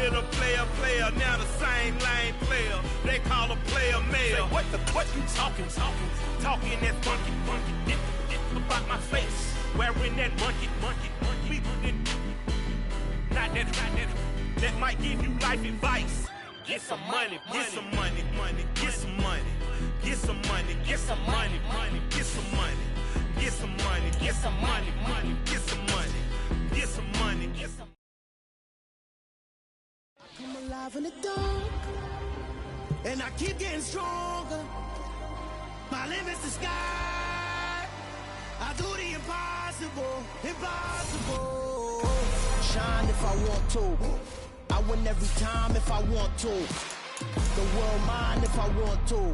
Started a player, now the same lame player. They call a player mayor. What you talking? Talking that funky, about my face. Wearing that monkey. We not that might give you life advice. Get some money, get some money, get some money, get some money, get some money, get some money, get some money, get some money, get some money, get some money, get some. I'm alive in the dark, and I keep getting stronger. My limit's the sky. I do the impossible. Shine if I want to. I win every time if I want to. The world mine if I want to.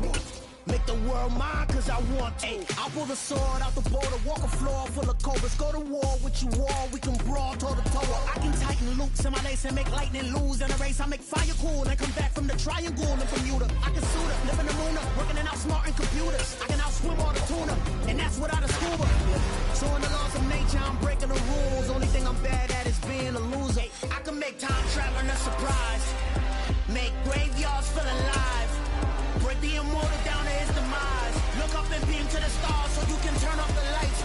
Make the world mine cause I want to. I pull the sword out the border, walk a floor full of cobras. Go to war with you all, we can brawl toe to toe. I can tighten loops in my lace and make lightning lose in a race. I make fire cool and come back from the triangle in Bermuda. I can suit up, live in the moon up, working and outsmarting computers. I can outswim all the tuna, and that's without a scuba. So in the laws of nature, I'm breaking the rules. Only thing I'm bad at is being a loser. I can make time traveling a surprise. Make graveyards feel alive. Break the immortal down to his demise. Look up and beam to the stars so you can turn off the lights.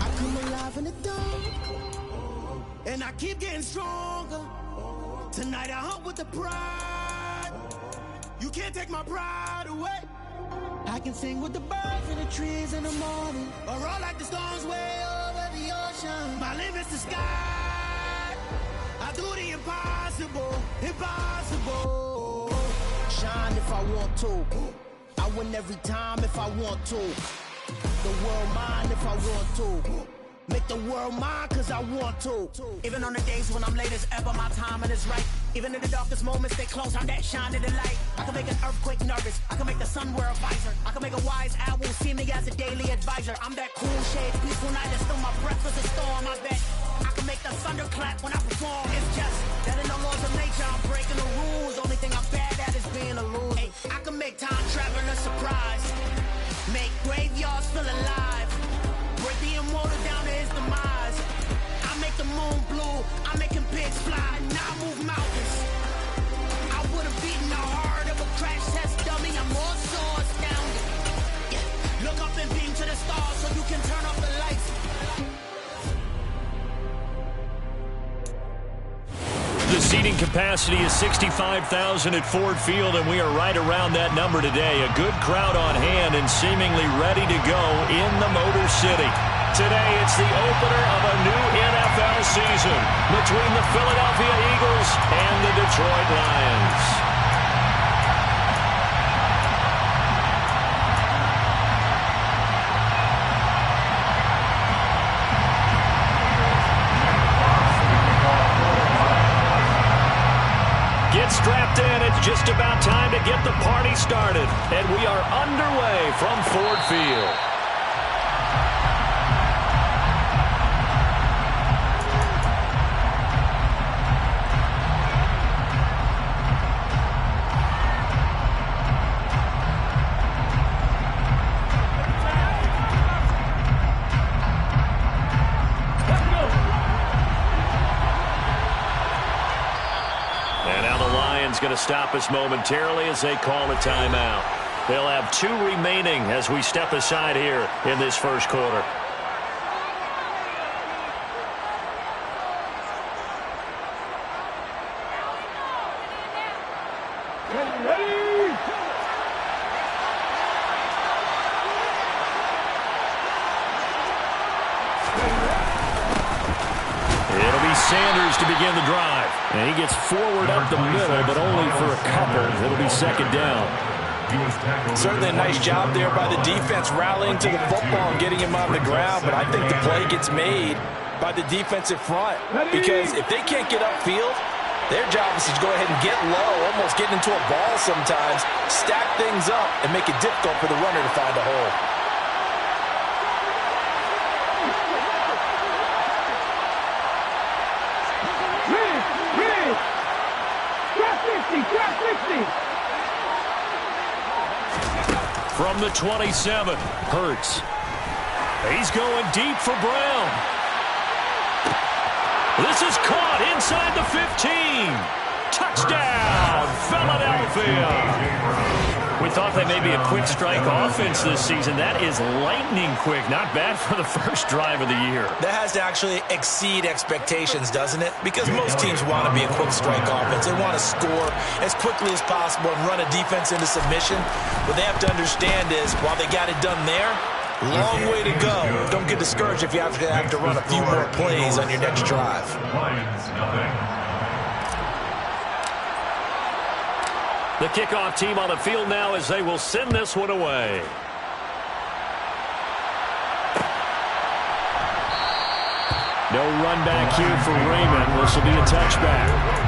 I come alive in the dark, and I keep getting stronger. Tonight I hunt with the pride. You can't take my pride away. I can sing with the birds and the trees in the morning, or roll like the storms way over the ocean. My limit's the sky. I do the impossible. Shine if I want to. I win every time if I want to. The world mine if I want to. Make the world mine cause I want to. Even on the days when I'm late as ever, my timing is right. Even in the darkest moments, stay close, I'm that shine in the light. I can make an earthquake nervous, I can make the sun wear a visor. I can make a wise owl see me as a daily advisor. I'm that cool shade, peaceful night, and still my breath is a storm, I bet. I can make the thunder clap when I perform. It's just that in the laws of nature, I'm breaking the rules. Only thing I'm bad at is being a loser. Hey, I can make time traveling a surprise. Make graveyards feel alive. Break the immortal down to his demise. I make the moon blue. I'm making pigs fly. Now I move mountains. I would have beaten the heart of a crash test dummy. I'm more so astounded. Yeah. Look up and beam to the stars so you can turn off the lights. The seating capacity is 65,000 at Ford Field, and we are right around that number today. A good crowd on hand and seemingly ready to go in the Motor City. Today, it's the opener of a new NFL season between the Philadelphia Eagles and the Detroit Lions. Strapped in, it's just about time to get the party started, and we are underway from Ford Field. Going to stop us momentarily as they call a timeout. They'll have 2 remaining as we step aside here in this first quarter. Sanders to begin the drive. And he gets forward up the middle, but only for a couple. It'll be second down. Certainly a nice job there by the defense rallying to the football and getting him on the ground, but I think the play gets made by the defensive front because if they can't get upfield, their job is to go ahead and get low, almost get into a ball sometimes, stack things up, and make it difficult for the runner to find a hole. From the 27, Hurts. He's going deep for Brown. This is caught inside the 15. Touchdown, Philadelphia. We thought they may be a quick strike offense this season. That is lightning quick. Not bad for the first drive of the year. That has to actually exceed expectations, doesn't it? Because most teams want to be a quick strike offense. They want to score as quickly as possible and run a defense into submission. What they have to understand is, while they got it done there, long way to go. Don't get discouraged if you have to run a few more plays on your next drive. The kickoff team on the field now as they will send this one away. No run back here for Raymond. This will be a touchback.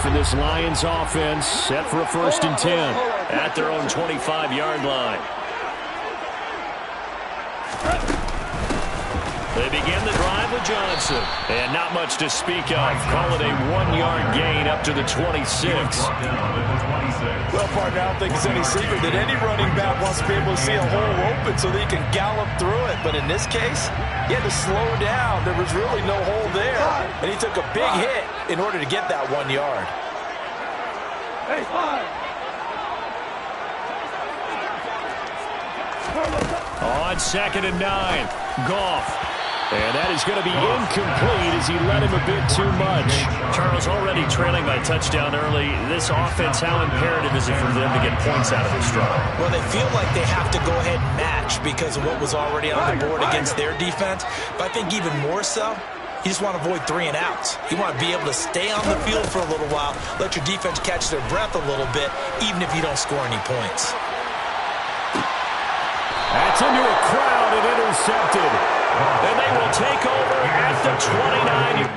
And this Lions offense set for a 1st and 10 at their own 25-yard line. They begin the drive with Johnson. And not much to speak of. Call it a 1-yard gain up to the 26. Well, partner, I don't think it's any secret that any running back wants to be able to see a hole open so they can gallop through it. But in this case, he had to slow down. There was really no hole there. And he took a big hit in order to get that 1 yard. On 2nd and 9, Goff. And that is going to be incomplete as he led him a bit too much. Charles, already trailing by touchdown early. This offense, how imperative is it for them to get points out of this drive? Well, they feel like they have to go ahead and match because of what was already on the board against their defense. But I think even more so, you just want to avoid 3 and outs. You want to be able to stay on the field for a little while, let your defense catch their breath a little bit, even if you don't score any points. That's into a crowd and intercepted. And they will take over at the 29.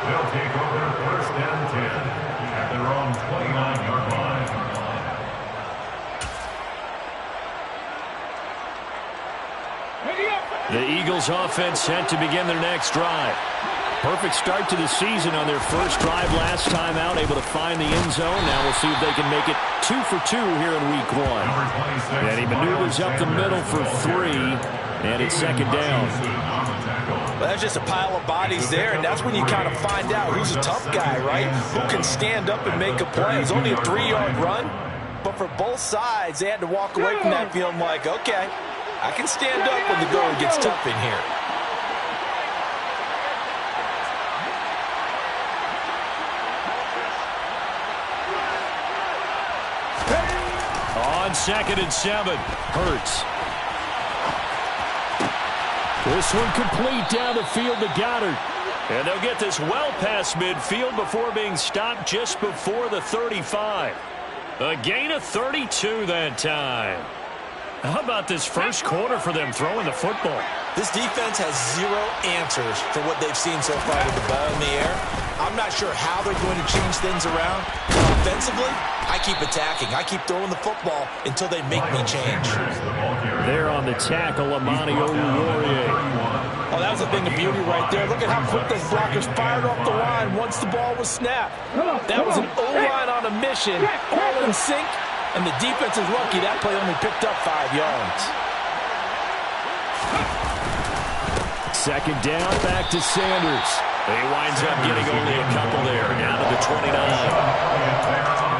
They'll take over 1st and 10 at their own 29-yard line. The Eagles offense set to begin their next drive. Perfect start to the season on their first drive last time out, able to find the end zone. Now we'll see if they can make it 2 for 2 here in week 1. And he maneuvers up the middle for 3, and it's 2nd down. Well, that's just a pile of bodies there, and that's when you kind of find out who's a tough guy, right? Who can stand up and make a play. It was only a 3-yard run, but for both sides, they had to walk away from that feeling like, okay, I can stand up when the going gets tough in here. On 2nd and 7, Hurts. This one complete down the field to Goddard. And they'll get this well past midfield before being stopped just before the 35. A gain of 32 that time. How about this first quarter for them throwing the football? This defense has 0 answers for what they've seen so far with the ball in the air. I'm not sure how they're going to change things around. But offensively, I keep attacking. I keep throwing the football until they make me change. There on the tackle, Amani Oruwariye. Oh, that was a thing of beauty right there. Look at how quick those blockers fired off the line once the ball was snapped. That was an O-line on a mission, all in sync, and the defense is lucky that play only picked up 5 yards. 2nd down, back to Sanders. He winds up getting only a couple there, down to the 29.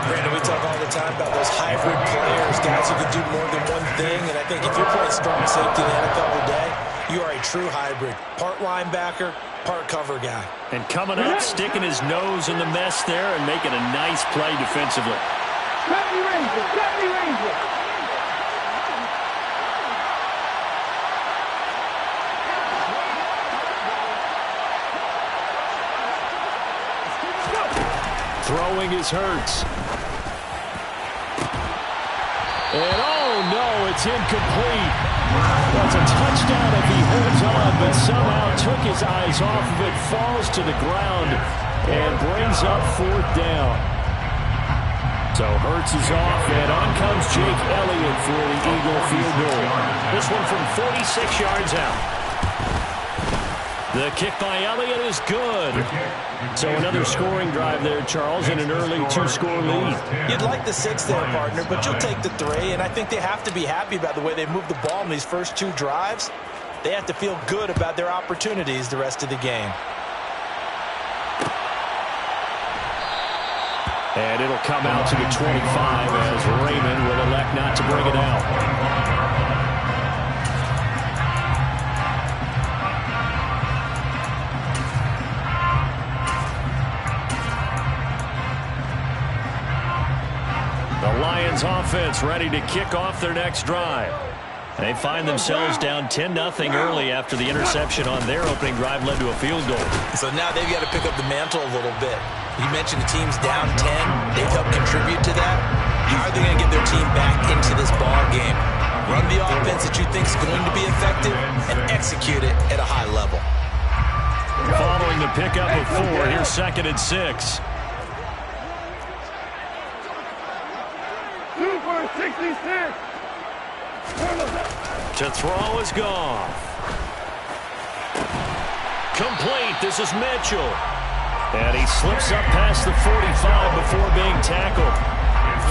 Brandon, we talk all the time about those hybrid players, guys who can do more than one thing, and I think if you're playing strong safety in the NFL today, you are a true hybrid. Part linebacker, part cover guy. And coming up, sticking his nose in the mess there and making a nice play defensively. Throwing is Hurts. And oh no, it's incomplete. That's a touchdown if he holds on, but somehow took his eyes off of it, falls to the ground, and brings up 4th down. So Hurts is off, and on comes Jake Elliott for the Eagle field goal. This one from 46 yards out. The kick by Elliott is good. So another scoring drive there, Charles, and an early 2-score lead. You'd like the 6 there, partner, but you'll take the 3, and I think they have to be happy about the way they moved the ball in these first 2 drives. They have to feel good about their opportunities the rest of the game. And it'll come out to the 25 as Raymond will elect not to bring it out. The Lions offense ready to kick off their next drive. They find themselves down 10-0 early after the interception on their opening drive led to a field goal. So now they've got to pick up the mantle a little bit. You mentioned the team's down 10. They've helped contribute to that. How are they going to get their team back into this ball game? Run the offense that you think is going to be effective and execute it at a high level. Following the pickup of 4, here's 2nd and 6. To throw is Goff. Complete. This is Mitchell. And he slips up past the 45 before being tackled.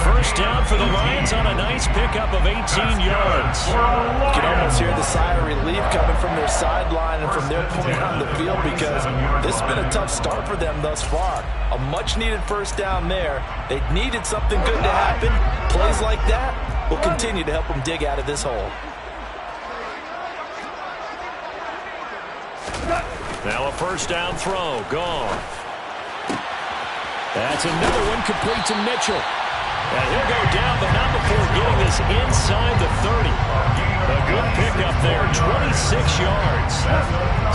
First down for the Lions on a nice pickup of 18 yards. You can almost hear the sigh of relief coming from their sideline and from their point on the field because this has been a tough start for them thus far. A much-needed first down there. They needed something good to happen. Plays like that will continue to help them dig out of this hole. Now a first down throw. Gone. That's another one complete to Mitchell. And he'll go down, but not before getting this inside the 30. A good pickup there, 26 yards.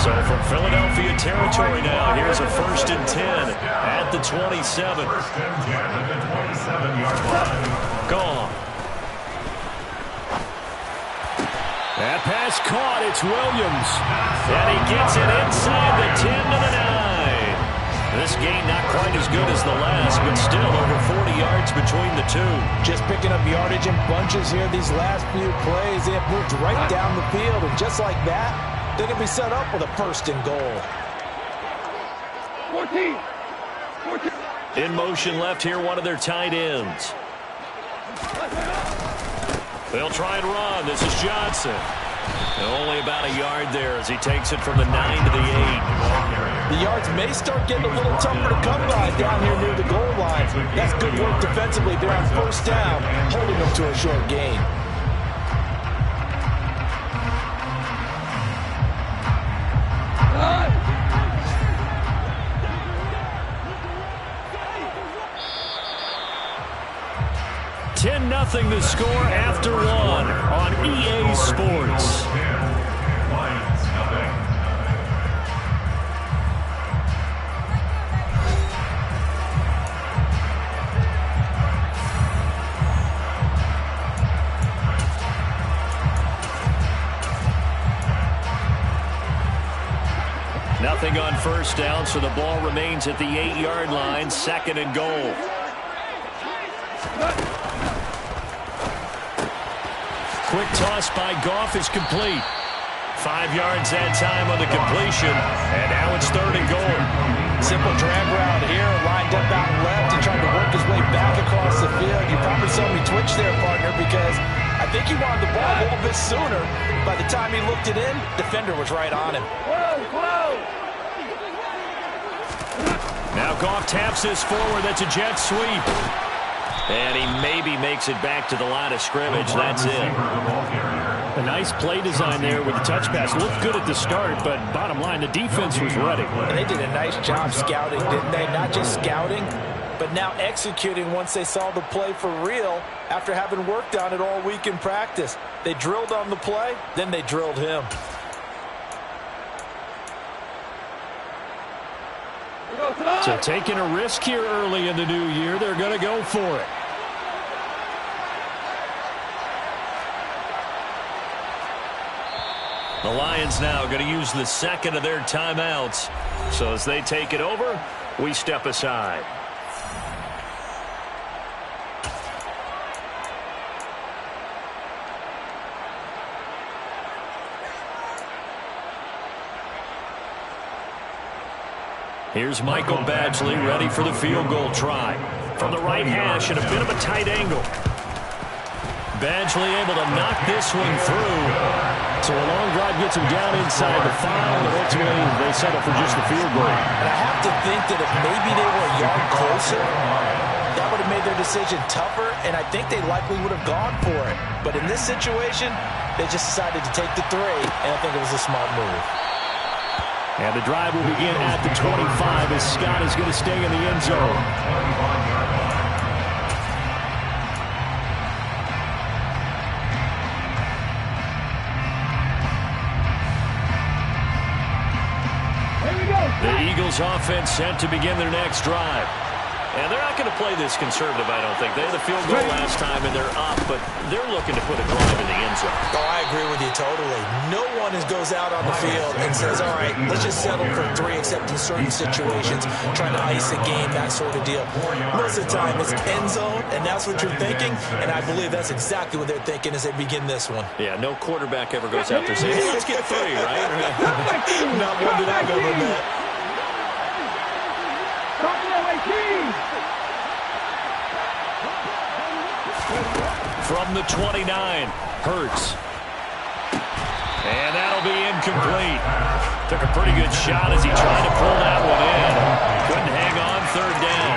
So from Philadelphia territory now, here's a 1st and 10 at the 27. Gone. That pass caught. It's Williams. And he gets it inside the 10 to the 9. This gain not quite as good as the last, but still over 40 yards between the two. Just picking up yardage in bunches here these last few plays. They have moved right down the field, and just like that, they can be set up with a 1st and goal. 14. In motion left here, one of their tight ends. They'll try and run. This is Johnson. And only about a yard there as he takes it from the 9 to the 8. The yards may start getting a little tougher to come by down here near the goal line. That's good work defensively there on first down, holding them to a short gain. Nothing to score after 1 on EA Sports. Nothing on first down, so the ball remains at the 8-yard line, 2nd and goal. Quick toss by Goff is complete. 5 yards that time on the completion, and now it's 3rd and goal. Simple drag route here, lined up out left and trying to work his way back across the field. You probably saw me twitch there, partner, because I think he wanted the ball a little bit sooner. By the time he looked it in, defender was right on him. Now Goff taps this forward. That's a jet sweep. And he maybe makes it back to the line of scrimmage. That's it. A nice play design there with the touch pass. Looked good at the start, but bottom line, the defense was ready. And they did a nice job scouting, didn't they? Not just scouting, but now executing once they saw the play for real after having worked on it all week in practice. They drilled on the play, then they drilled him. We go to the So taking a risk here early in the new year, they're going to go for it. The Lions now going to use the second of their timeouts. So as they take it over, we step aside. Here's Michael Badgley ready for the field goal try. From the right hash at a bit of a tight angle. Badgley able to knock this one through. So a long drive gets him down inside the 5, and ultimately they settle for just the field goal. And I have to think that if maybe they were a yard closer, that would have made their decision tougher, and I think they likely would have gone for it. But in this situation, they just decided to take the 3, and I think it was a smart move. And the drive will begin at the 25 as Scott is going to stay in the end zone. The Eagles offense set to begin their next drive. And they're not going to play this conservative, I don't think. They had the field goal last time, and they're up, but they're looking to put a drive in the end zone. Oh, I agree with you totally. No one goes out on the field and says, all right, let's just settle for 3, except in certain situations, trying to ice a game, that sort of deal. Most of the time, it's end zone, and that's what you're thinking, and I believe that's exactly what they're thinking as they begin this one. Yeah, no quarterback ever goes out there saying, hey, let's get 3, right? Not one that I've ever met. From the 29, Hurts. And that'll be incomplete. Took a pretty good shot as he tried to pull that one in. Couldn't hang on 3rd down.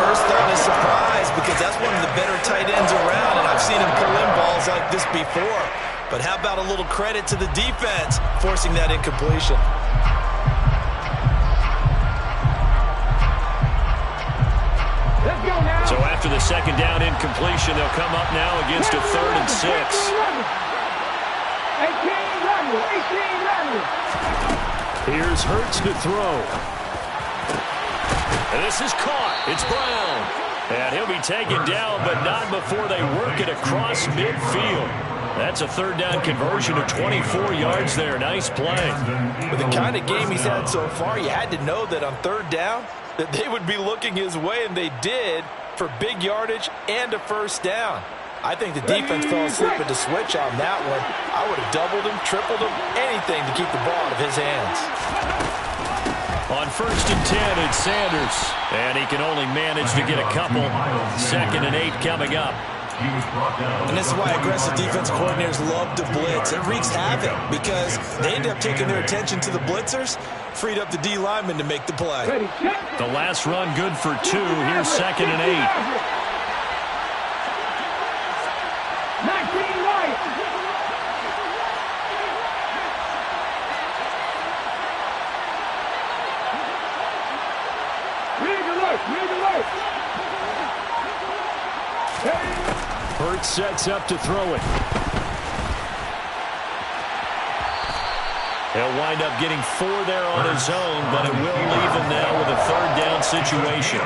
First thought is surprise, because that's one of the better tight ends around, and I've seen him pull in balls like this before. But how about a little credit to the defense forcing that incompletion? So after the 2nd down incompletion, they'll come up now against a 3rd and 6. Here's Hurts to throw. And this is caught. It's Brown. And he'll be taken down, but not before they work it across midfield. That's a 3rd down conversion of 24 yards there. Nice play. With the kind of game he's had so far, you had to know that on 3rd down that they would be looking his way, and they did, for big yardage and a 1st down. I think the defense fell asleep at the switch on that one. I would have doubled him, tripled him, anything to keep the ball out of his hands. On 1st and 10, it's Sanders. And he can only manage to get a couple. 2nd and 8 coming up. And this is why aggressive defensive coordinators love to blitz. It wreaks havoc because they end up taking their attention to the blitzers, freed up the D lineman to make the play. The last run good for 2. Here's 2nd and 8. 19 right. Rig alert. Hurts sets up to throw it. He'll wind up getting 4 there on his own, but it will leave him now with a 3rd down situation.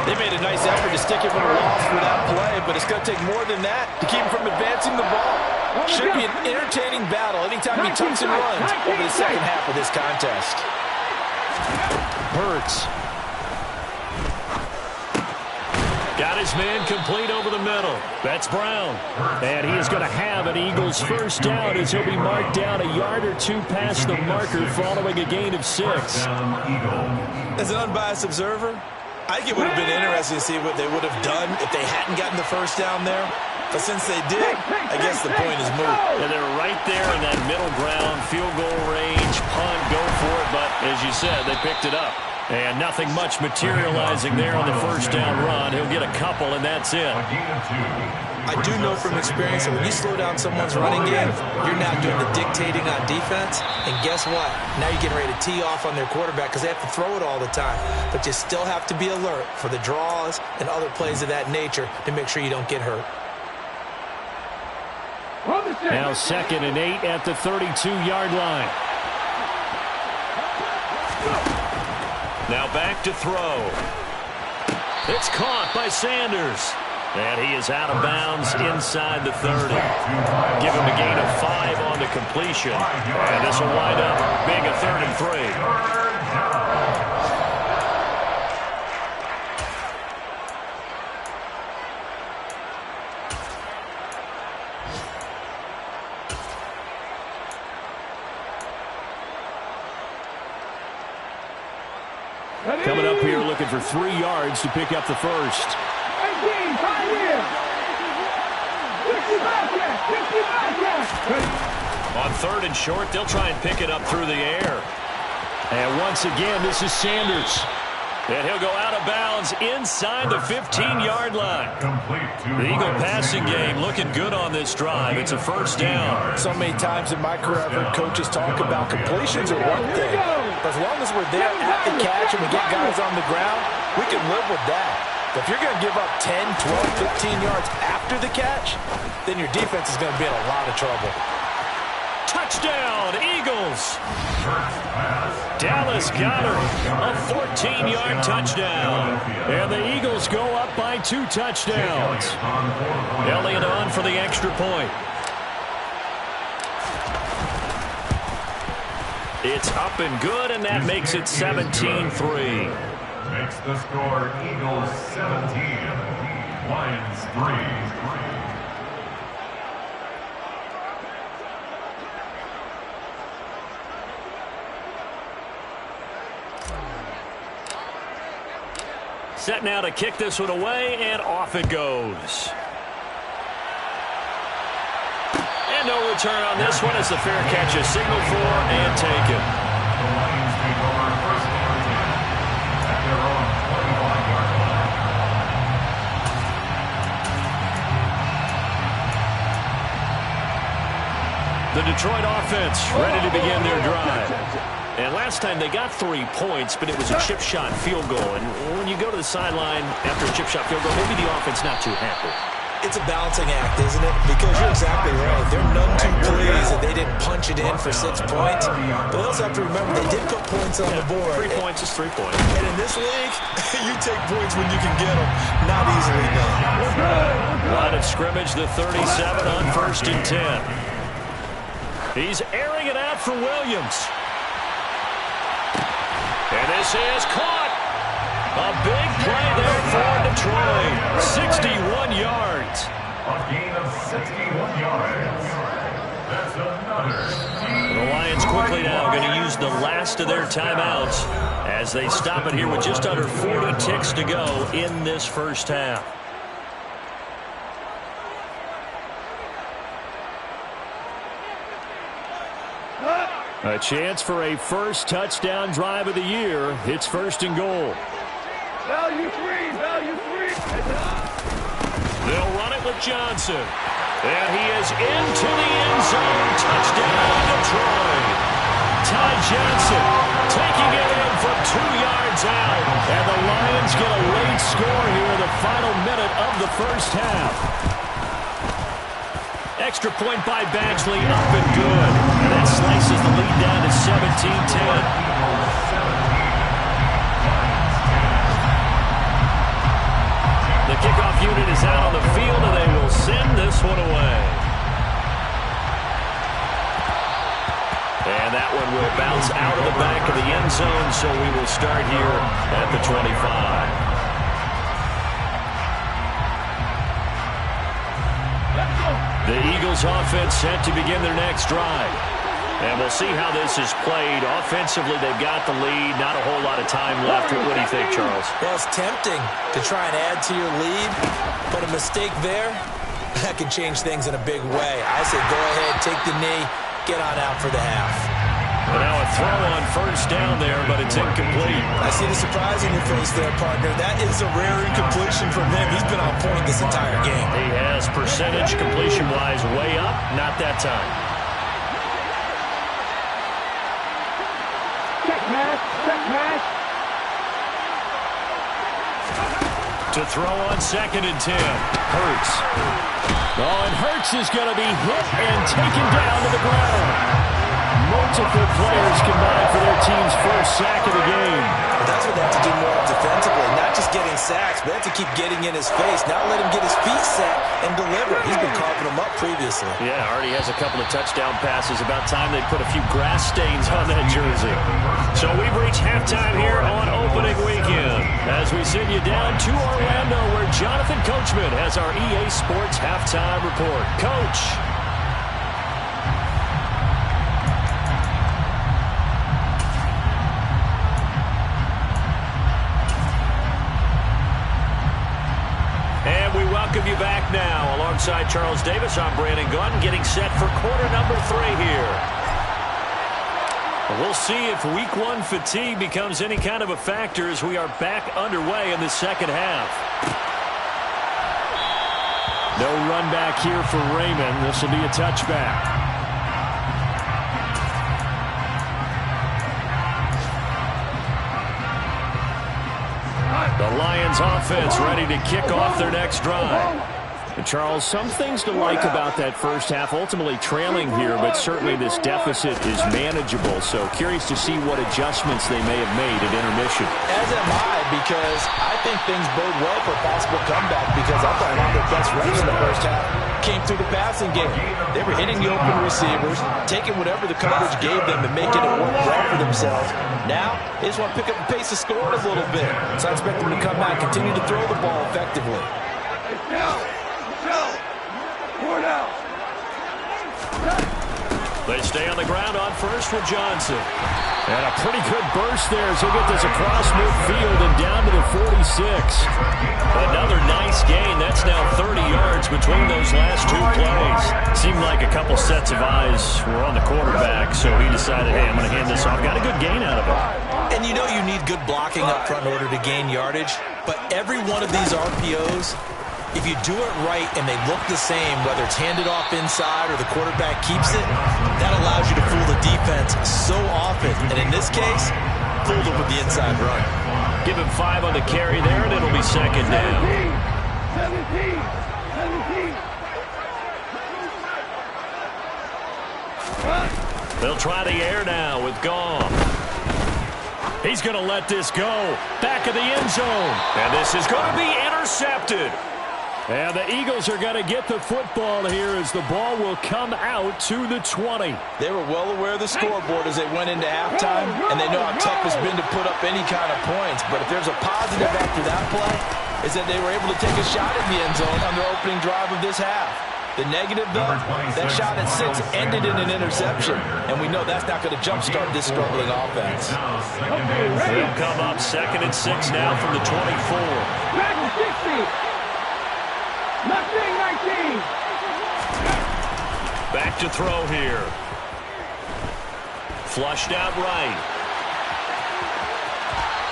They made a nice effort to stick him in a loss for that play, but it's going to take more than that to keep him from advancing the ball. Should be an entertaining battle anytime he tucks and runs over the 2nd half of this contest. Hurts. Got his man complete over the middle. That's Brown. And he is going to have an Eagles 1st down as he'll be marked down a yard or 2 past the marker following a gain of 6. As an unbiased observer, I think it would have been interesting to see what they would have done if they hadn't gotten the 1st down there. But since they did, I guess the point is moot. Yeah, they're right there in that middle ground, field goal range, punt, go for it. But as you said, they picked it up. And nothing much materializing there on the 1st down run. He'll get a couple, and that's it. I do know from experience that when you slow down someone's running game, you're now doing the dictating on defense. And guess what? Now you're getting ready to tee off on their quarterback because they have to throw it all the time. But you still have to be alert for the draws and other plays of that nature to make sure you don't get hurt. Now 2nd and 8 at the 32-yard line. Now back to throw. It's caught by Sanders. And he is out of bounds inside the 30. Give him a gain of 5 on the completion. And this will wind up being a 3rd and 3. Coming up here looking for 3 yards to pick up the first. 18, 5 years. 55 yards, 55 yards. On 3rd and short, they'll try and pick it up through the air. And once again, this is Sanders. And he'll go out of bounds inside the 15-yard line. The Eagle passing game looking good on this drive. It's a first down. So many times in my career, I've heard coaches talk about completions are one thing. But as long as we're there at the catch and we get guys on the ground, we can live with that. But if you're going to give up 10, 12, 15 yards after the catch, then your defense is going to be in a lot of trouble. Touchdown, Eagles. Dallas Goedert, a 14-yard touchdown. And the Eagles go up by 2 touchdowns. Elliott on for the extra point. It's up and good, and that makes it 17-3. Makes the score Eagles 17, Lions 3. Set now to kick this one away, and off it goes. And no return on this one as the fair catch is signaled for and taken. The Lions take over first and 10 at their own 21-yard line. The Detroit offense ready to begin their drive. And last time they got 3 points, but it was a chip shot field goal. And when you go to the sideline after a chip shot field goal, maybe the offense not too happy. It's a balancing act, isn't it? Because you're exactly right. There are none too pleased that they didn't punch it in for 6 points. But they also have to remember they did put points on the board. 3 points is 3 points. And in this league, you take points when you can get them. Not easily done. Line of scrimmage, the 37 on 1st and 10. He's airing it out for Williams. And this is caught. A big play there for Detroit. 61 yards. A gain of 61 yards. That's another. The Lions quickly now going to use the last of their timeouts as they stop it here with just under 40 ticks to go in this first half. A chance for a first touchdown drive of the year. It's 1st and goal. Value free, value free. They'll run it with Johnson. And he is into the end zone. Touchdown, Detroit. Ty Johnson taking it in from 2 yards out. And the Lions get a late score here in the final minute of the first half. Extra point by Baxley, up and good. And that slices the lead down to 17-10. The kickoff unit is out on the field, and they will send this one away. And that one will bounce out of the back of the end zone, so we will start here at the 25. The Eagles offense set to begin their next drive. And we'll see how this is played. Offensively, they've got the lead. Not a whole lot of time left. What do you think, Charles? Well, it's tempting to try and add to your lead, but a mistake there, that can change things in a big way. I say go ahead, take the knee, get on out for the half. And now a throw on first down there, but it's incomplete. I see the surprise in your face there, partner. That is a rare incompletion from him. He's been on point this entire game. He has percentage completion-wise way up. Not that time. Check match, check match. To throw on 2nd and 10. Hurts. Oh, and Hurts is going to be hit and taken down to the ground. Multiple players combined for their team's first sack of the game. But that's what they have to do more defensively. Not just getting sacks, but they have to keep getting in his face. Not let him get his feet set and deliver. He's been carving them up previously. Yeah, already has a couple of touchdown passes. About time they put a few grass stains on that jersey. So we've reached halftime here on opening weekend as we send you down to Orlando where Jonathan Coachman has our EA Sports halftime report. Coach. Welcome you back now. Alongside Charles Davis, I'm Brandon Gunn, getting set for quarter number 3 here. We'll see if week 1 fatigue becomes any kind of a factor as we are back underway in the second half. No run back here for Raymond. This will be a touchback. The Lions offense ready to kick off their next drive. And Charles, some things to like about that first half. Ultimately trailing here, but certainly this deficit is manageable. So curious to see what adjustments they may have made at intermission. As am I, because I think things bode well for a possible comeback, because I thought one of their best reps in the first half came through the passing game. They were hitting the open receivers, taking whatever the coverage gave them and making it work well for themselves. Now, they just want to pick up the pace of scoring a little bit. So I expect them to come back and continue to throw the ball effectively. They stay on the ground on first with Johnson. And a pretty good burst there as he'll get this across midfield and down to the 46. Another nice gain. That's now 30 yards between those last 2 plays. Seemed like a couple sets of eyes were on the quarterback, so he decided, hey, I'm going to hand this off. Got a good gain out of it. And you know you need good blocking up front in order to gain yardage, but every one of these RPOs, if you do it right and they look the same, whether it's handed off inside or the quarterback keeps it, that allows you to fool the defense so often. And in this case, fooled them with the inside run. Give him 5 on the carry there, and it'll be second down. 17. They'll try the air now with Gong. He's going to let this go. Back of the end zone. And this is going to be intercepted. And the Eagles are going to get the football here as the ball will come out to the 20. They were well aware of the scoreboard as they went into halftime, and they know how tough it's been to put up any kind of points. But if there's a positive after that play, is that they were able to take a shot at the end zone on their opening drive of this half. The negative, though, that shot at 6 ended in an interception, and we know that's not going to jumpstart this struggling offense. They'll come up 2nd and 6 now from the 24. Back to throw here. Flushed out right.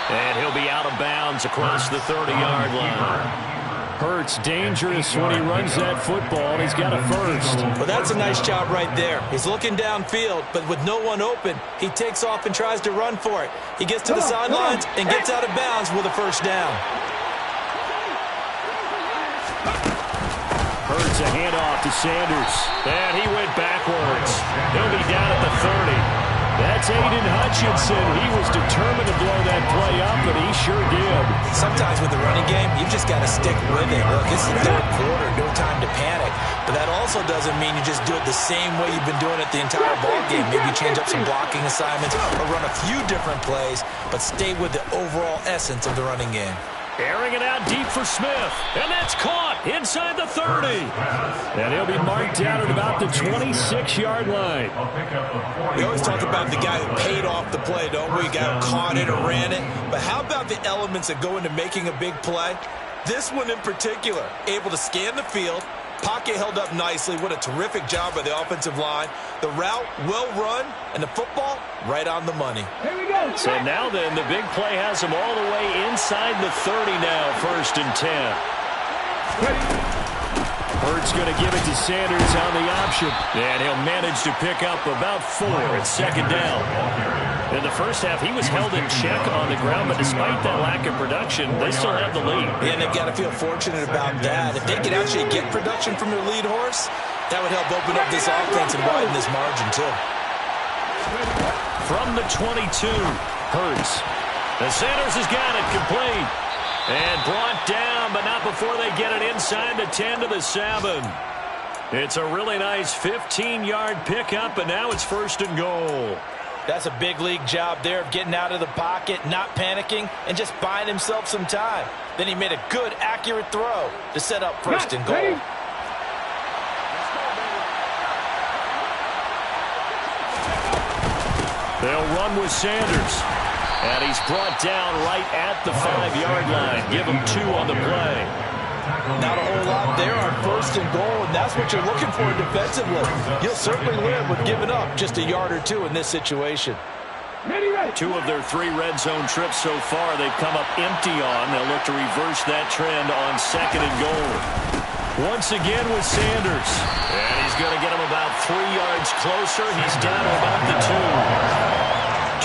And he'll be out of bounds across the 30-yard line. Hurts dangerous when he runs that football. He's got a first. Well, that's a nice job right there. He's looking downfield, but with no one open, he takes off and tries to run for it. He gets to the sidelines and gets out of bounds with a first down. Hurts a handoff to Sanders. And he went backwards. He'll be down at the 30. That's Aiden Hutchinson. He was determined to blow that play up, and he sure did. Sometimes with the running game, you've just got to stick with it. Look, it's the third quarter, no time to panic. But that also doesn't mean you just do it the same way you've been doing it the entire ball game. Maybe change up some blocking assignments or run a few different plays, but stay with the overall essence of the running game. Airing it out deep for Smith. And that's caught inside the 30. And he'll be marked down at about the 26-yard line. We always talk about the guy who paid off the play, don't we? The guy who caught it or ran it. But how about the elements that go into making a big play? This one in particular, able to scan the field. Pocket held up nicely. What a terrific job by the offensive line. The route, well run, and the football, right on the money. Here we go. So now then, the big play has him all the way inside the 30 now, 1st and 10. Hurts going to give it to Sanders on the option. And he'll manage to pick up about 4 at 2nd down. In the first half, he was held in check on the ground, but despite that lack of production, they still have the lead. And they've got to feel fortunate about that. If they could actually get production from their lead horse, that would help open up this offense and widen this margin, too. From the 22, Hurts. And Sanders has got it complete. And brought down, but not before they get it inside the 10 to the 7. It's a really nice 15-yard pickup, and now it's 1st and goal. That's a big league job there of getting out of the pocket, not panicking, and just buying himself some time. Then he made a good, accurate throw to set up 1st and goal. They'll run with Sanders. And he's brought down right at the 5-yard line. Give him 2 on the play. Not a whole lot there on 1st and goal, and that's what you're looking for defensively. You'll certainly live with giving up just a yard or 2 in this situation. 2 of their 3 red zone trips so far they've come up empty on. They'll look to reverse that trend on 2nd and goal. Once again with Sanders. And he's going to get him about 3 yards closer. He's down to about the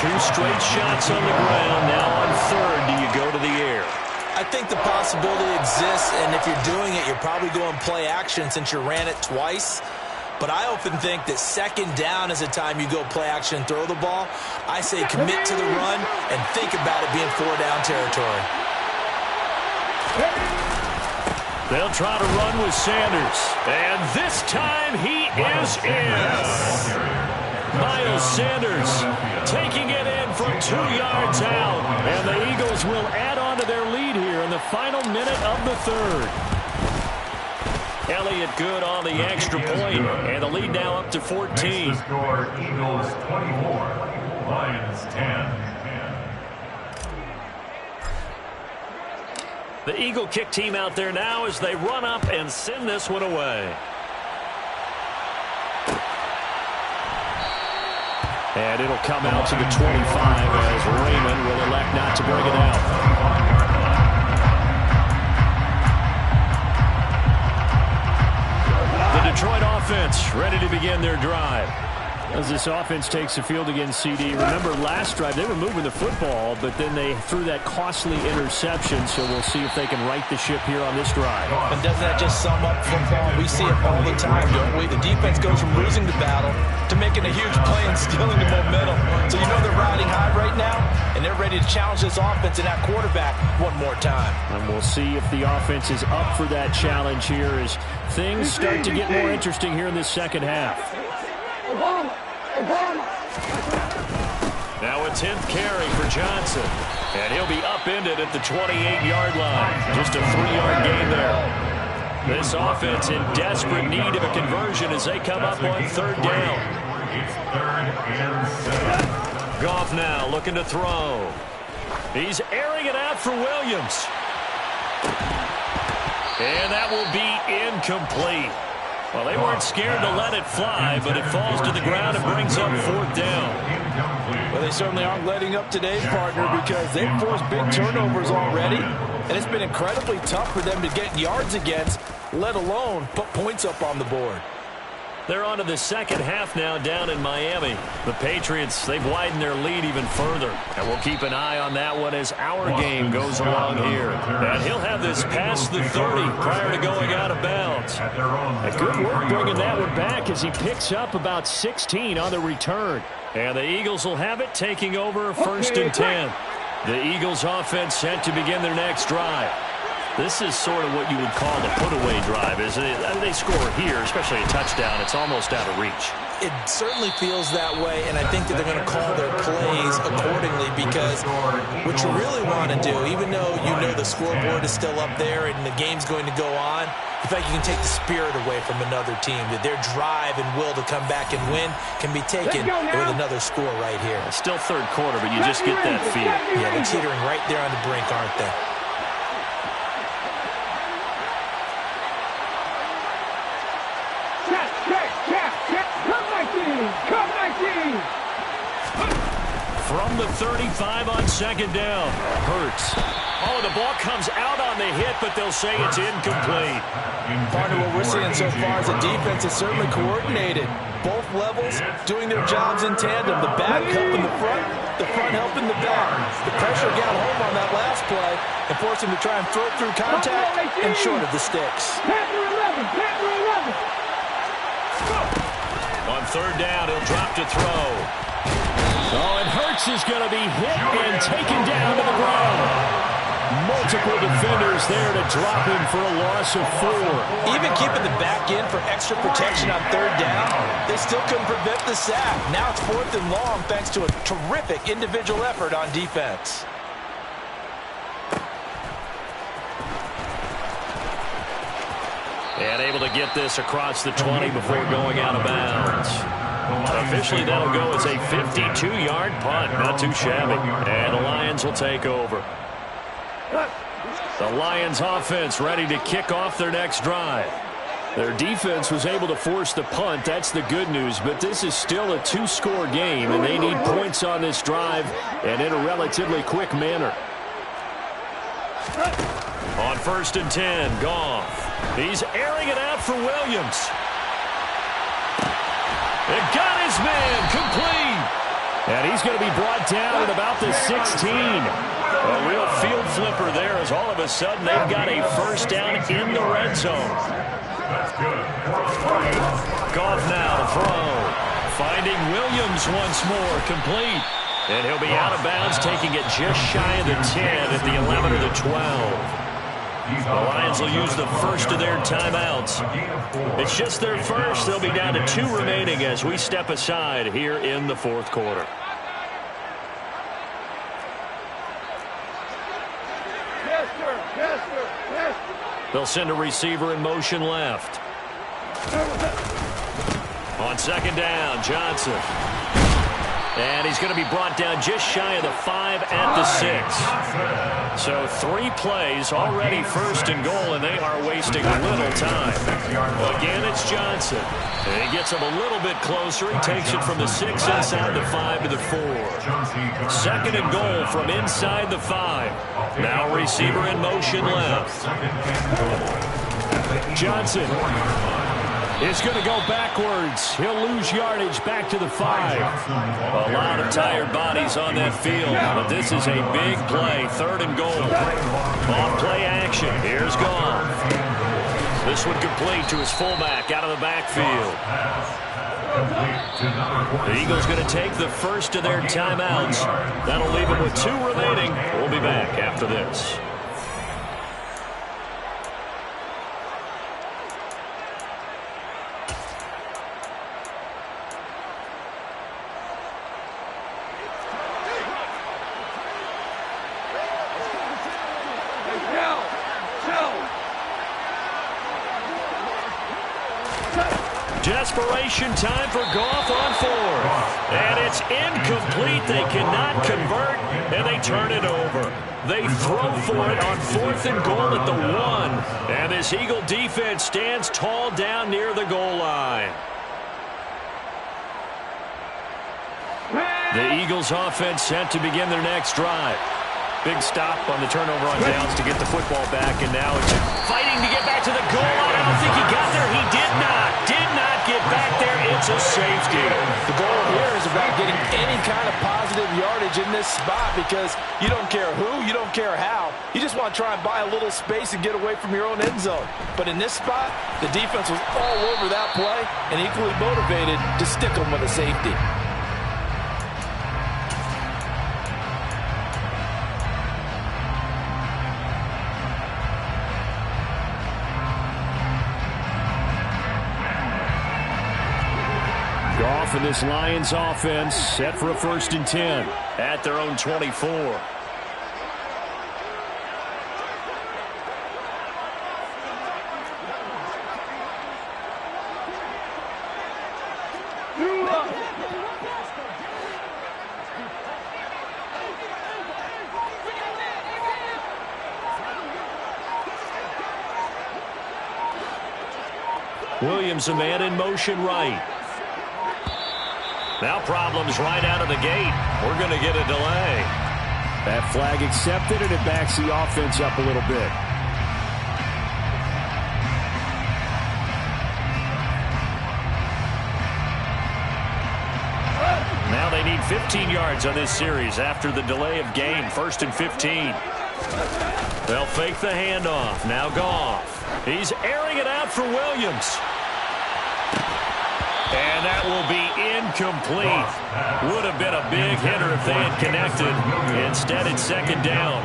2. 2 straight shots on the ground. Now on 3rd, do you go to the air? I think the possibility exists, and if you're doing it, you're probably going play action since you ran it twice. But I often think that 2nd down is the time you go play action and throw the ball. I say commit to the run and think about it being 4-down territory. They'll try to run with Sanders. And this time he is in. Miles Sanders taking it in from 2 yards out. And the Eagles will add on to their lead here in the final minute of the 3rd. Elliott good on the extra point, and the lead now up to 14. The score, Eagles 24, Lions 10. The Eagle kick team out there now as they run up and send this one away. And it'll come out to the 25 as Raymond will elect not to bring it out. The Detroit offense ready to begin their drive. As this offense takes the field against CD, remember last drive they were moving the football, but then they threw that costly interception, so we'll see if they can right the ship here on this drive. And doesn't that just sum up football? We see it all the time, don't we? The defense goes from losing the battle to making a huge play and stealing the momentum. So you know they're riding high right now, and they're ready to challenge this offense and that quarterback one more time. And we'll see if the offense is up for that challenge here as things start to get more interesting here in this 2nd half. Now a 10th carry for Johnson. And he'll be upended at the 28-yard line. Just a 3-yard gain there. This offense in desperate need of a conversion as they come up on 3rd down. It's 3rd and 7. Goff now looking to throw. He's airing it out for Williams. And that will be incomplete. Well, they weren't scared to let it fly, but it falls to the ground and brings up 4th down. Well, they certainly aren't letting up today, partner, because they've forced big turnovers already, and it's been incredibly tough for them to get yards against, let alone put points up on the board. They're on to the 2nd half now down in Miami. The Patriots, they've widened their lead even further. And we'll keep an eye on that one as our game goes along here. And he'll have this past the 30 prior to going out of bounds. A good work bringing that one back as he picks up about 16 on the return. And the Eagles will have it taking over 1st and 10. The Eagles offense set to begin their next drive. This is sort of what you would call a put-away drive, isn't it? They score here, especially a touchdown. It's almost out of reach. It certainly feels that way, and I think that they're going to call their plays accordingly because what you really want to do, even though you know the scoreboard is still up there and the game's going to go on, in fact, you can take the spirit away from another team, that their drive and will to come back and win can be taken with another score right here. Still 3rd quarter, but you just get that feel. Yeah, they're teetering right there on the brink, aren't they? From the 35 on 2nd down. Hurts. Oh, the ball comes out on the hit, but they'll say it's incomplete. Partner, what we're seeing so far is the defense is certainly coordinated. Both levels doing their jobs in tandem. The back helping the front helping the back. The pressure got home on that last play and forced him to try and throw it through contact and short of the sticks. On 3rd down, he'll drop to throw. Oh, and Hurts is going to be hit and taken down to the ground. Multiple defenders there to drop him for a loss of 4. Even keeping the back in for extra protection on 3rd down, they still couldn't prevent the sack. Now it's 4th and long thanks to a terrific individual effort on defense. And able to get this across the 20 before going out of bounds. Officially, that'll go as a 52-yard punt. Not too shabby. And the Lions will take over. The Lions offense ready to kick off their next drive. Their defense was able to force the punt. That's the good news. But this is still a 2-score game, and they need points on this drive and in a relatively quick manner. On 1st and 10, Goff. He's airing it out for Williams. It got his man complete. And he's going to be brought down at about the 16. A real field flipper there as all of a sudden they've got a 1st down in the red zone. Goff now to throw. Finding Williams once more, complete. And he'll be out of bounds, taking it just shy of the 10 at the 11 or the 12. The Lions will use the first of their timeouts. It's just their first. They'll be down to 2 remaining as we step aside here in the 4th quarter. They'll send a receiver in motion left. On 2nd down, Johnson. And he's going to be brought down just shy of the 5 at the 6. So 3 plays already 1st and goal, and they are wasting little time. Again, it's Johnson. And he gets him a little bit closer. He takes it from the 6 inside the 5 to the 4. 2nd and goal from inside the 5. Now receiver in motion left. Johnson is going to go backwards. He'll lose yardage back to the 5. A lot of tired bodies on that field, but this is a big play. 3rd and goal. Off play action. Here's Goff. This one complete to his fullback out of the backfield. The Eagles going to take the first of their timeouts. That'll leave them with 2 remaining. We'll be back after this. Desperation time for Goff on 4th. And it's incomplete. They cannot convert, and they turn it over. They throw for it on 4th and goal at the 1. And this Eagle defense stands tall down near the goal line. The Eagles offense set to begin their next drive. Big stop on the turnover on downs to get the football back, and now it's fighting to get back to the goal line. I don't think he got there. He did not get back there. It's a safety. The goal here is about getting any kind of positive yardage in this spot because you don't care who, you don't care how. You just want to try and buy a little space and get away from your own end zone. But in this spot, the defense was all over that play and equally motivated to stick them with a safety. Goff and this Lions offense set for a 1st and 10 at their own 24. Williams, a man in motion right. Now problems right out of the gate. We're going to get a delay. That flag accepted, and it backs the offense up a little bit. Now they need 15 yards on this series after the delay of game. 1st and 15. They'll fake the handoff. Now Goff. He's airing it out for Williams. And that will be incomplete. Would have been a big hitter if they had connected. Instead, it's second down.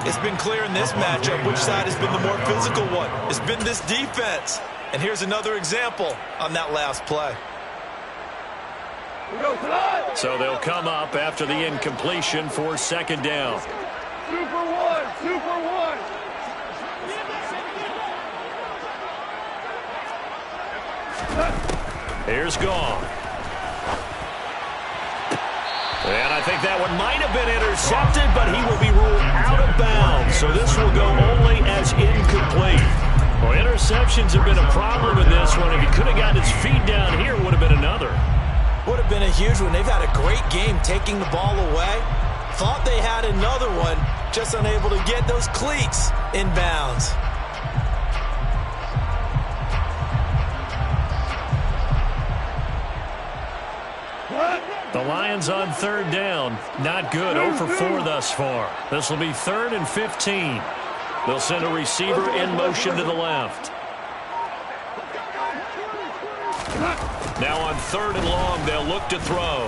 It's been clear in this matchup which side has been the more physical one. It's been this defense. And here's another example on that last play. So they'll come up after the incompletion for second down. Super one, super one. Here's Gong. And I think that one might have been intercepted, but he will be ruled out of bounds. So this will go only as incomplete. Well, interceptions have been a problem in this one. If he could have gotten his feet down here, it would have been another. Would have been a huge one. They've had a great game taking the ball away. Thought they had another one, just unable to get those cleats in bounds. The Lions on third down. Not good. 0 for 4 thus far. This will be 3rd and 15. They'll send a receiver in motion to the left. Now on 3rd and long, they'll look to throw.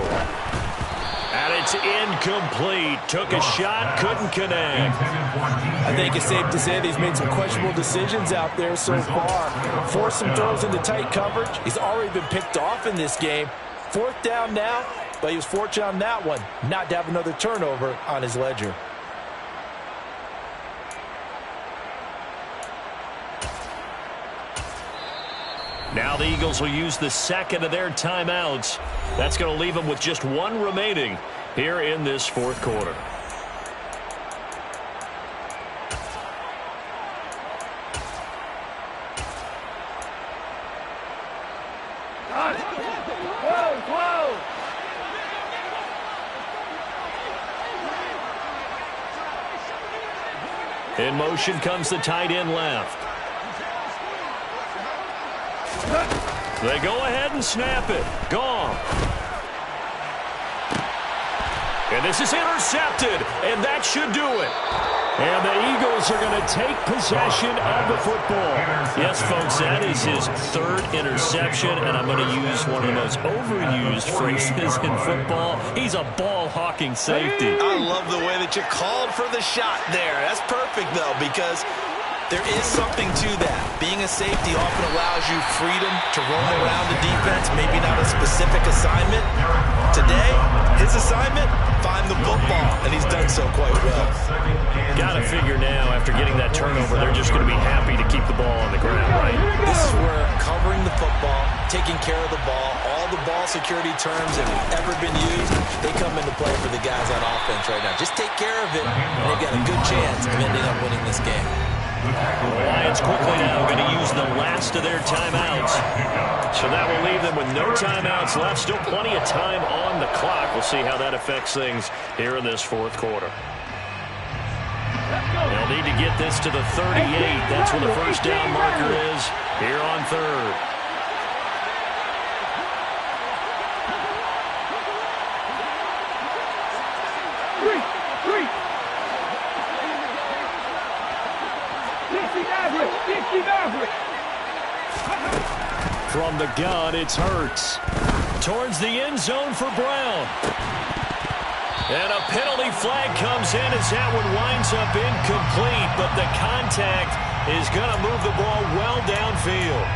And it's incomplete. Took a shot, couldn't connect. I think it's safe to say that he's made some questionable decisions out there so far. Forced some throws into tight coverage. He's already been picked off in this game. 4th down now, but he was fortunate on that one not to have another turnover on his ledger. Now the Eagles will use the second of their timeouts. That's going to leave them with just one remaining here in this 4th quarter. In motion comes the tight end left. They go ahead and snap it. Gone. And this is intercepted, and that should do it. And the Eagles are going to take possession of the football. Yes, folks, that is his 3rd interception, and I'm going to use one of the most overused phrases in football. He's a ball-hawking safety. I love the way that you called for the shot there. That's perfect, though, because there is something to that. Being a safety often allows you freedom to roam around the defense, maybe not a specific assignment. Today, his assignment, find the football, and he's done so quite well. Got to figure now, after getting that turnover, they're just going to be happy to keep the ball on the ground, right? This is where covering the football, taking care of the ball, all the ball security terms that have ever been used, they come into play for the guys on offense right now. Just take care of it, and they've got a good chance of ending up winning this game. The Lions quickly now going to use the last of their timeouts. So that will leave them with no timeouts left. Still plenty of time on the clock. We'll see how that affects things here in this 4th quarter. They'll need to get this to the 38. That's where the first down marker is here on 3rd. From the gun, it's Hurts. Towards the end zone for Brown. And a penalty flag comes in as that one winds up incomplete, but the contact is going to move the ball well downfield.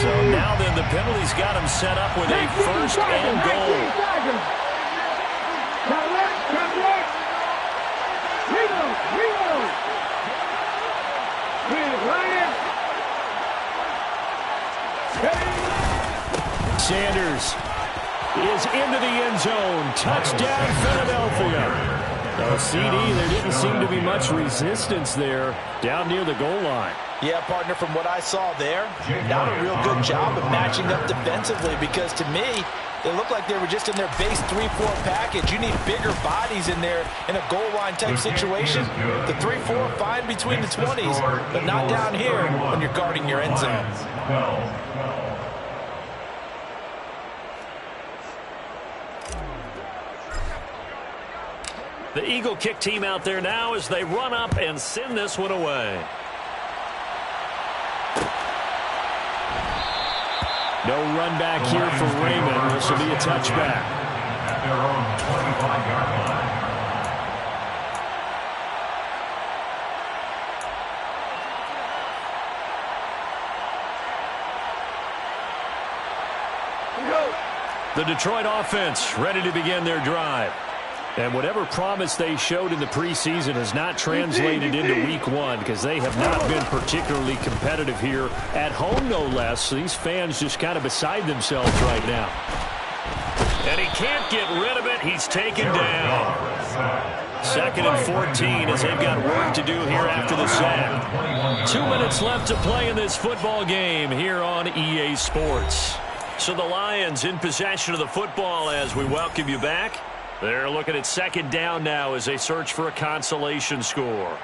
So now then the penalty's got him set up with a 1st and goal. Sanders is into the end zone. Touchdown, Philadelphia. CD, there didn't seem to be much resistance there down near the goal line. Yeah, partner, from what I saw there, not a real good job of matching up defensively because to me, it looked like they were just in their base 3-4 package. You need bigger bodies in there in a goal line type situation. The 3-4 fine between the 20s, but not down here when you're guarding your end zone. The Eagle kick team out there now as they run up and send this one away. No run back here for Raymond. This will be a touchback. At their own 25-yard line. The Detroit offense ready to begin their drive. And whatever promise they showed in the preseason has not translated into week one because they have not been particularly competitive here at home, no less. So these fans just kind of beside themselves right now. And he can't get rid of it. He's taken down. 2nd and 14 as they've got work to do here after the sack. 2 minutes left to play in this football game here on EA Sports. So the Lions in possession of the football as we welcome you back. They're looking at 2nd down now as they search for a consolation score.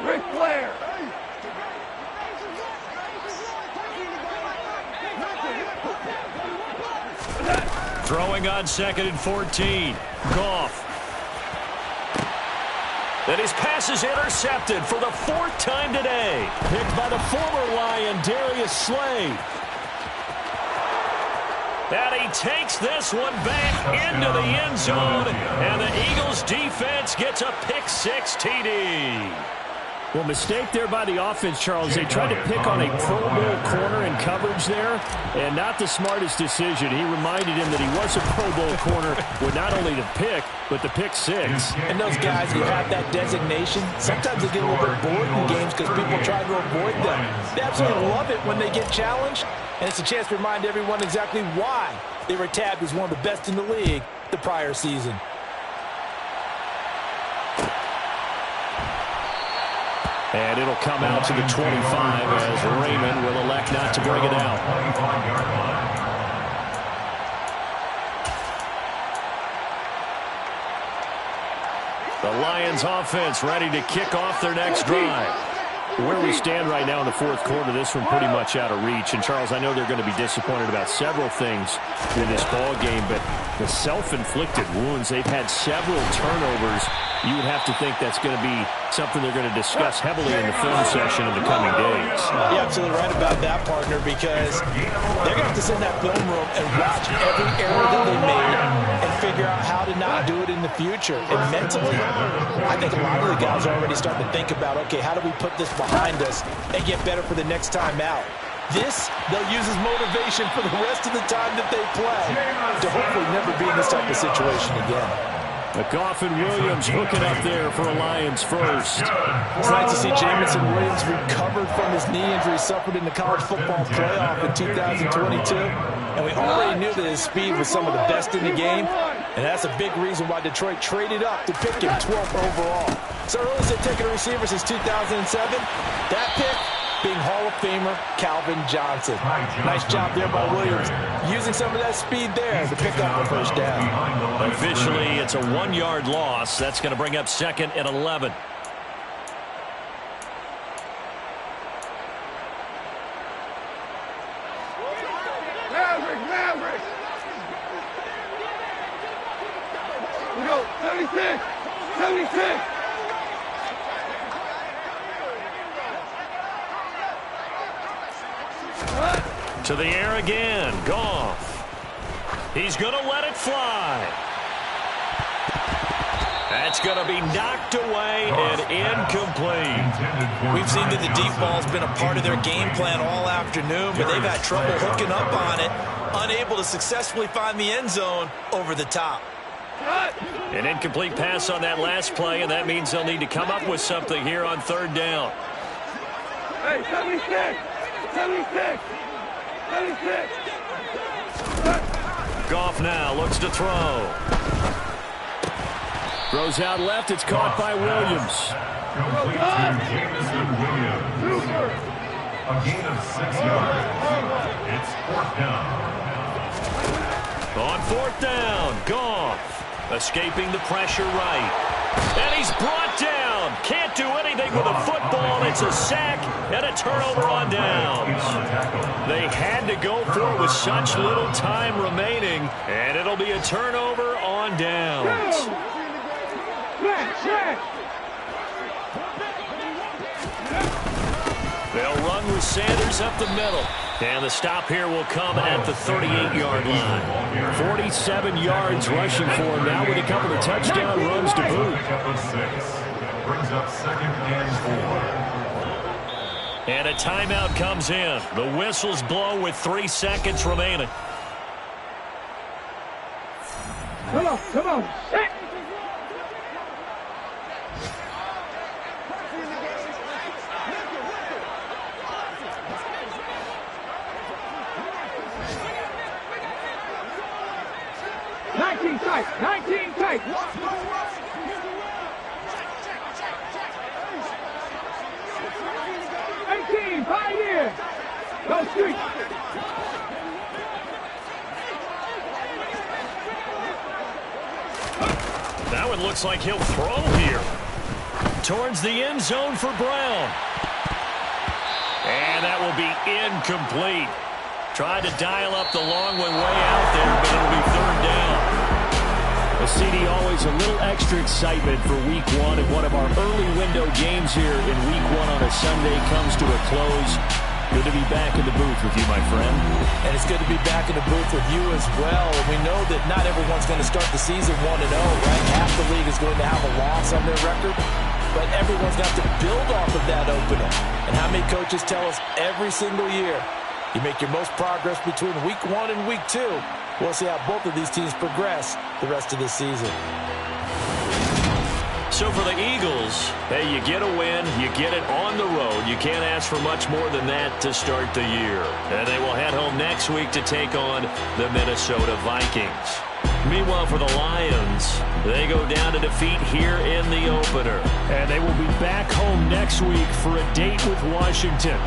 Ric Flair. Throwing on 2nd and 14. Goff. And his pass is intercepted for the 4th time today. Picked by the former Lion, Darius Slay. And he takes this one back into the end zone. And the Eagles defense gets a pick-6 TD. Well, mistake there by the offense, Charles. They tried to pick on a Pro Bowl corner in coverage there, and not the smartest decision. He reminded him that he was a Pro Bowl corner with not only the pick, but the pick-6. And those guys who have that designation, sometimes they get a little bit bored in games because people try to avoid them. They absolutely love it when they get challenged, and it's a chance to remind everyone exactly why they were tabbed as one of the best in the league the prior season. And it'll come out to the 25 as Raymond will elect not to bring it out. The Lions offense ready to kick off their next drive. Where we stand right now in the 4th quarter, this one pretty much out of reach. And, Charles, I know they're going to be disappointed about several things in this ball game, but the self-inflicted wounds, they've had several turnovers. You would have to think that's going to be something they're going to discuss heavily in the film session in the coming days. You're absolutely right about that, partner, because they're going to have to sit in that film room and watch every error that they made and figure out how to not do it in the future. And mentally, I think a lot of the guys are already starting to think about, okay, how do we put this behind us and get better for the next time out? This, they'll use as motivation for the rest of the time that they play to hopefully never be in this type of situation again. Goff and Williams hooking up there for a Lions first. It's nice to see Jamison Williams recovered from his knee injury suffered in the college football playoff in 2022. And we already knew that his speed was some of the best in the game. And that's a big reason why Detroit traded up to pick him 12th overall. So early as they've taken a receiver since 2007, that pick being Hall of Famer Calvin Johnson. Nice job there by Williams, using some of that speed there to pick up the first down. Officially, it's a 1-yard loss. That's going to bring up 2nd and 11. Maverick. We go, 76. To the air again. Goff. He's going to let it fly. That's going to be knocked away and incomplete. We've seen that the deep ball's been a part of their game plan all afternoon, but they've had trouble hooking up on it, unable to successfully find the end zone over the top. An incomplete pass on that last play, and that means they'll need to come up with something here on 3rd down. Hey, 76. Goff now looks to throw. Throws out left. It's caught by Williams. Jamison Williams. A gain of 6 yards. It's 4th down. On 4th down, Goff. Escaping the pressure right. And he's brought down. Can't do anything with a football. It's a sack and a turnover on downs. They had to go for it with such little time remaining, and it'll be a turnover on downs. They'll run with Sanders up the middle. And the stop here will come at the 38-yard line. 47 yards rushing for him now with a couple of touchdown runs to boot. Brings up 2nd and 4. And a timeout comes in. The whistles blow with 3 seconds remaining. Come on, set! Tight, 19 tight. 18, 5 years. Go street. That one looks like he'll throw here. Towards the end zone for Brown. And that will be incomplete. Tried to dial up the long one way out there, but it'll be 3rd down. A CD, always a little extra excitement for Week 1, and one of our early window games here in Week 1 on a Sunday comes to a close. Good to be back in the booth with you, my friend. And it's good to be back in the booth with you as well. We know that not everyone's going to start the season 1-0, right? Half the league is going to have a loss on their record, but everyone's got to build off of that opener. And how many coaches tell us every single year, you make your most progress between Week 1 and Week 2. We'll see how both of these teams progress the rest of this season. So for the Eagles, hey, you get a win, you get it on the road. You can't ask for much more than that to start the year. And they will head home next week to take on the Minnesota Vikings. Meanwhile, for the Lions, they go down to defeat here in the opener. And they will be back home next week for a date with Washington.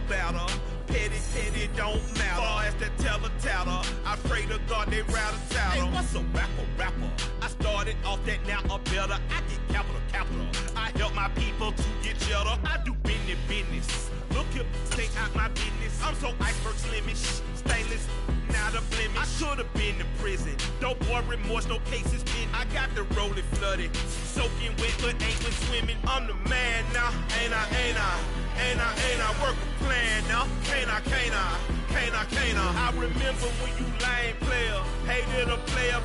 Better, petty, don't matter. Far as the teller, I pray to God they rattle tattle. Hey, what's a rapper? I started off that, now I'm better. I get capital. I help my people to get cheddar. I do business. Look here, stay out my business. I'm so iceberg slimish, stainless, not a blemish. I should have been in prison. Don't boy remorse, no cases pinned. I got the rolling flooded, soaking wet, but ain't been swimming. I'm the man now, ain't I? Work a plan now, can't I? I remember when you lame player, hated a player,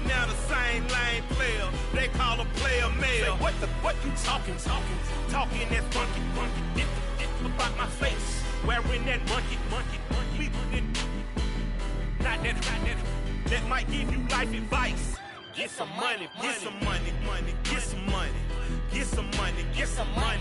now the same lame player. They call a player male. What you talking that funky, about my face, wearing that monkey. We not that might give you life advice. Get some money, get some money.